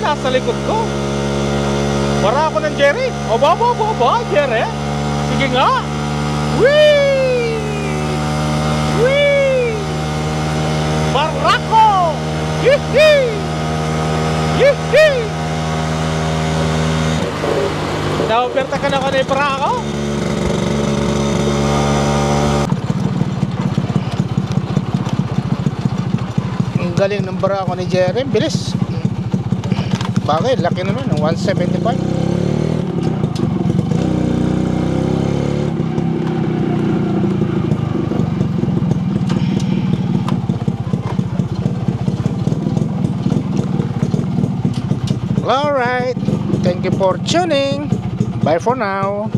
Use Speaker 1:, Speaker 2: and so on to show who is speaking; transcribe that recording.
Speaker 1: nasa likod ko. Para ako ng Jerry. O ba, Jerry? Sige nga. Whee! Whee! Barako! Yee-hee! Yee-hee! Nauperta ka na kanay para ako? Ang galing ng barako ni Jerry. Bilis. Bakit? Laki naman. 175. Alright. Thank you for tuning. Bye for now.